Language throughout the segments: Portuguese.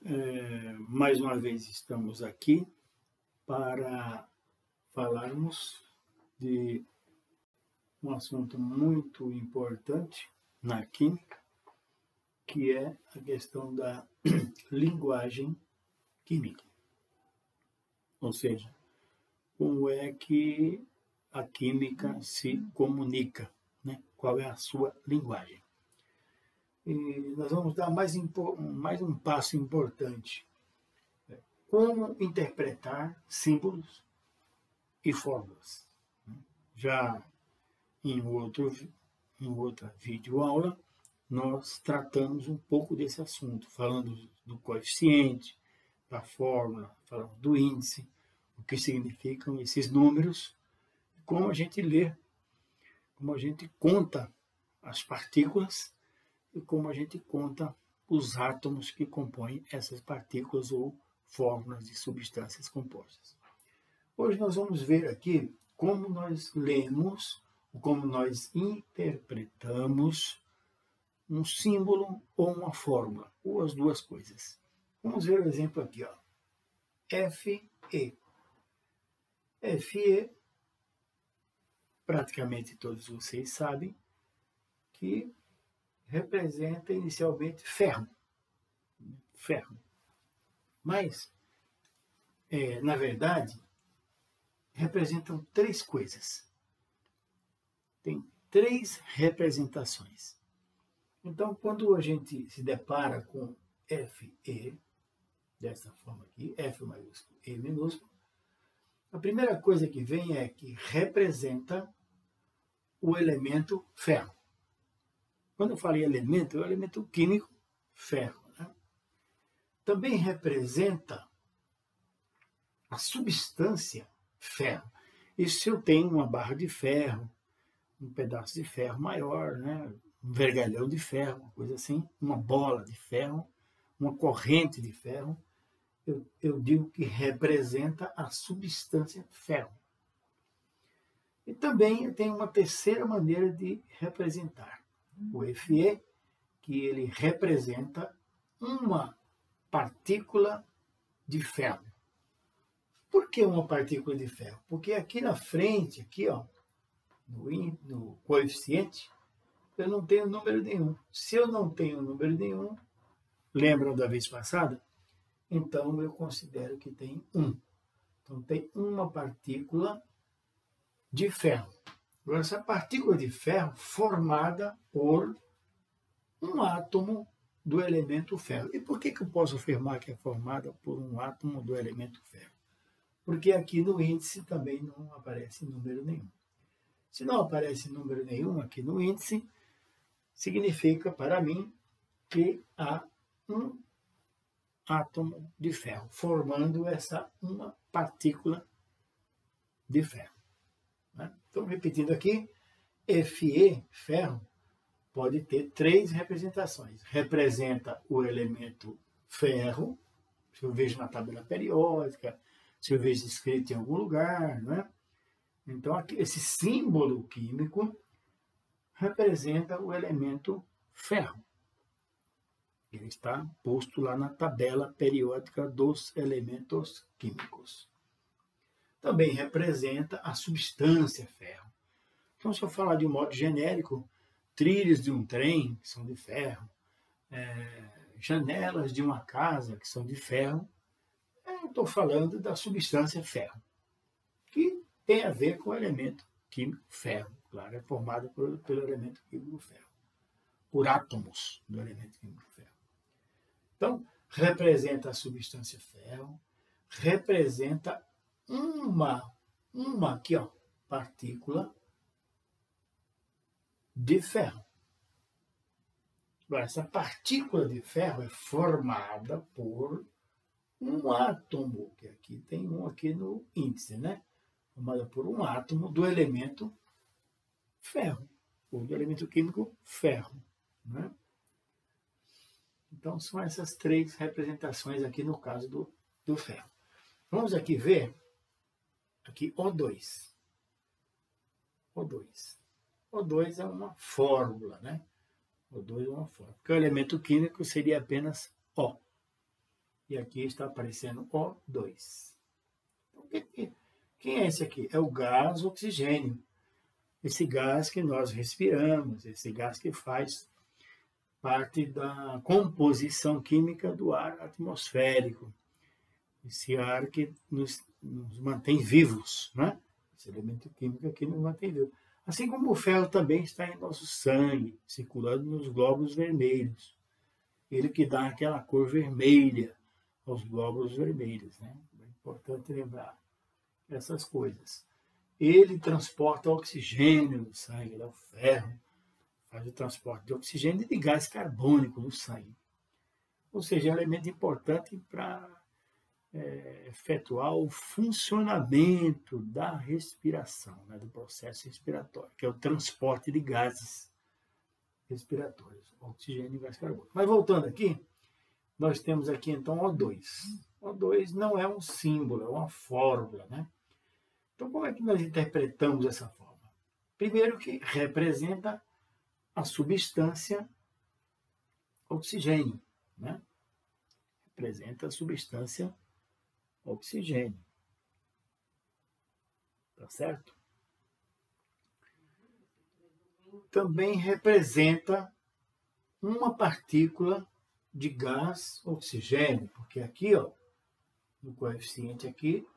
Mais uma vez estamos aqui para falarmos de um assunto muito importante na química, que é a questão da linguagem química. Ou seja, como é que a química se comunica, né? Qual é a sua linguagem. E nós vamos dar mais um passo importante. Como interpretar símbolos e fórmulas. Já em outra videoaula, nós tratamos um pouco desse assunto, falando do coeficiente, da fórmula, falando do índice, o que significam esses números, como a gente lê, como a gente conta as partículas e como a gente conta os átomos que compõem essas partículas ou fórmulas de substâncias compostas. Hoje nós vamos ver aqui como nós lemos, como nós interpretamos um símbolo ou uma fórmula, ou as duas coisas. Vamos ver o exemplo aqui, ó. Fe. Fe, praticamente todos vocês sabem, que representa inicialmente ferro. Mas, na verdade, representam três coisas. Tem três representações. Então, quando a gente se depara com Fe, dessa forma aqui, F maiúsculo, E minúsculo, a primeira coisa que vem é que representa o elemento ferro. Quando eu falei elemento, é o elemento químico ferro. Né? Também representa a substância ferro. E se eu tenho uma barra de ferro, um pedaço de ferro maior, né? Um vergalhão de ferro, uma coisa assim, uma bola de ferro, uma corrente de ferro, eu digo que representa a substância ferro. E também tem uma terceira maneira de representar o Fe, que ele representa uma partícula de ferro. Por que uma partícula de ferro? Porque aqui na frente, aqui, ó, no coeficiente, eu não tenho número nenhum. Se eu não tenho número nenhum, lembram da vez passada? Então eu considero que tem 1. Então tem uma partícula de ferro. Agora, essa partícula de ferro formada por um átomo do elemento ferro. E por que eu posso afirmar que é formada por um átomo do elemento ferro? Porque aqui no índice também não aparece número nenhum. Se não aparece número nenhum aqui no índice, significa para mim que há um átomo de ferro, formando essa uma partícula de ferro. Então, repetindo aqui, Fe, ferro, pode ter três representações. Representa o elemento ferro, se eu vejo na tabela periódica, se eu vejo escrito em algum lugar, não é? Então, aqui, esse símbolo químico representa o elemento ferro. Ele está posto lá na tabela periódica dos elementos químicos. Também representa a substância ferro. Então, se eu falar de um modo genérico, trilhos de um trem, que são de ferro, janelas de uma casa, que são de ferro, eu estou falando da substância ferro, que tem a ver com o elemento químico ferro. Claro, é formado pelo elemento químico ferro, por átomos do elemento químico ferro. Então, representa a substância ferro, representa uma aqui, ó, partícula de ferro. Agora, essa partícula de ferro é formada por um átomo, que aqui tem um aqui no índice, né? Formada por um átomo do elemento ferro, ou do elemento químico ferro, né? Então, são essas três representações aqui no caso do ferro. Vamos aqui ver, aqui O2. O2 é uma fórmula, né? O2 é uma fórmula. Porque o elemento químico seria apenas O. e aqui está aparecendo O2. Então, quem é esse aqui? É o gás oxigênio. Esse gás que nós respiramos, esse gás que faz parte da composição química do ar atmosférico. Esse ar que nos mantém vivos, né? Esse elemento químico aqui nos mantém vivos. Assim como o ferro também está em nosso sangue, circulando nos glóbulos vermelhos. Ele que dá aquela cor vermelha aos glóbulos vermelhos, né? É importante lembrar essas coisas. Ele transporta oxigênio no sangue, ele é o ferro, faz o transporte de oxigênio e de gás carbônico no sangue. Ou seja, é um elemento importante para efetuar o funcionamento da respiração, né, do processo respiratório, que é o transporte de gases respiratórios, oxigênio e gás carbônico. Mas voltando aqui, nós temos aqui então O2. O2 não é um símbolo, é uma fórmula, né? Então, como é que nós interpretamos essa fórmula? Primeiro que representa a substância oxigênio, né? Representa a substância oxigênio. Tá certo? Também representa uma partícula de gás oxigênio, porque aqui, ó, no coeficiente aqui,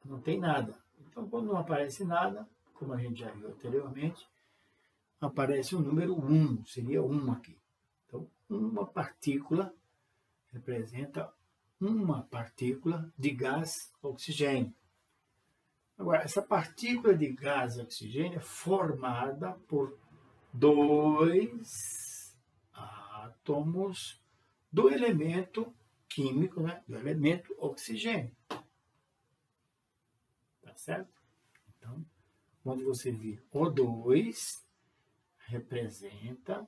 não tem nada. Então, quando não aparece nada, como a gente já viu anteriormente, aparece o número 1, seria 1 aqui. Então, uma partícula representa uma partícula de gás oxigênio. Agora, essa partícula de gás oxigênio é formada por 2 átomos do elemento químico, né? Do elemento oxigênio. Tá certo? Então, quando você vir O2, representa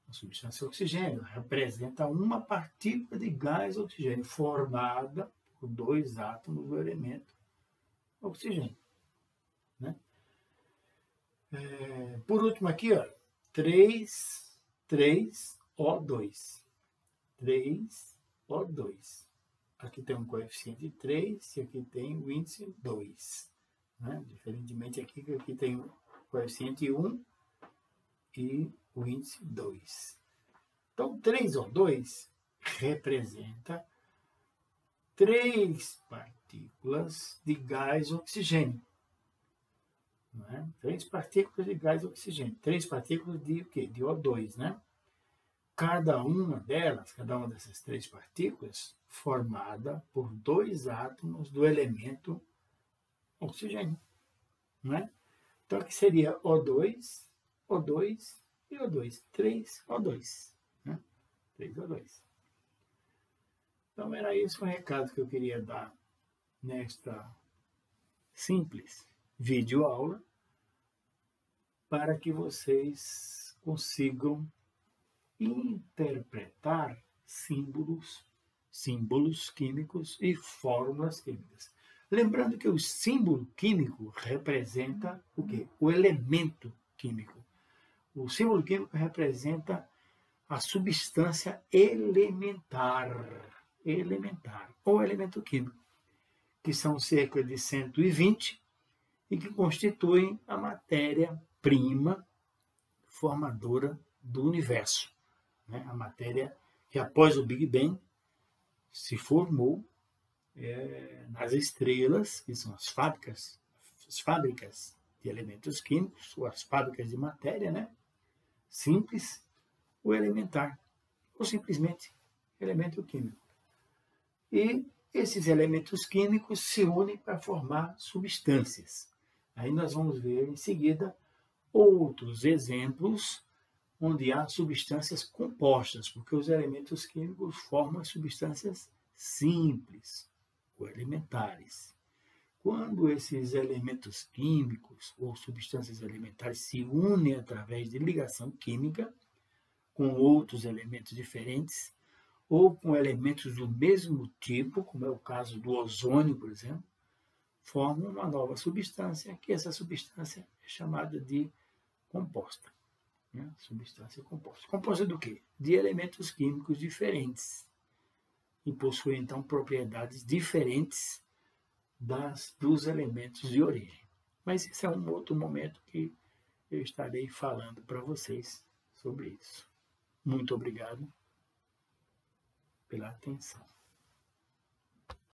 a substância oxigênio, representa uma partícula de gás oxigênio formada por 2 átomos do elemento oxigênio. Né? Por último aqui, ó, 3O2. 3O2. Aqui tem um coeficiente 3 e aqui tem o índice 2. Né? Diferentemente aqui, que aqui tem o coeficiente 1 e o índice 2. Então, 3O2 representa 3 partículas de gás oxigênio. Não é? 3 partículas de gás oxigênio. 3 partículas de o quê? De O2, né? Cada uma dessas 3 partículas, formada por 2 átomos do elemento oxigênio. Não é? Então, aqui seria O2, O2 e O2. 3O2. Né? 3O2. Então, era esse o recado que eu queria dar nesta simples videoaula para que vocês consigam interpretar símbolos químicos e fórmulas químicas. Lembrando que o símbolo químico representa o quê? O elemento químico. O símbolo químico representa a substância elementar, ou elemento químico, que são cerca de 120 e que constituem a matéria-prima formadora do universo. Né? A matéria que, após o Big Bang, se formou nas estrelas, que são as fábricas de elementos químicos, ou as fábricas de matéria, né? Simples ou elementar, ou simplesmente elemento químico. E esses elementos químicos se unem para formar substâncias. Aí nós vamos ver em seguida outros exemplos onde há substâncias compostas, porque os elementos químicos formam substâncias simples ou elementares. Quando esses elementos químicos ou substâncias elementares se unem através de ligação química com outros elementos diferentes, ou com elementos do mesmo tipo, como é o caso do ozônio, por exemplo, formam uma nova substância, que essa substância é chamada de composta. Né? Substância composta. Composta do quê? De elementos químicos diferentes. e possui, então, propriedades diferentes dos elementos de origem. Mas esse é um outro momento que eu estarei falando para vocês sobre isso. Muito obrigado pela atenção.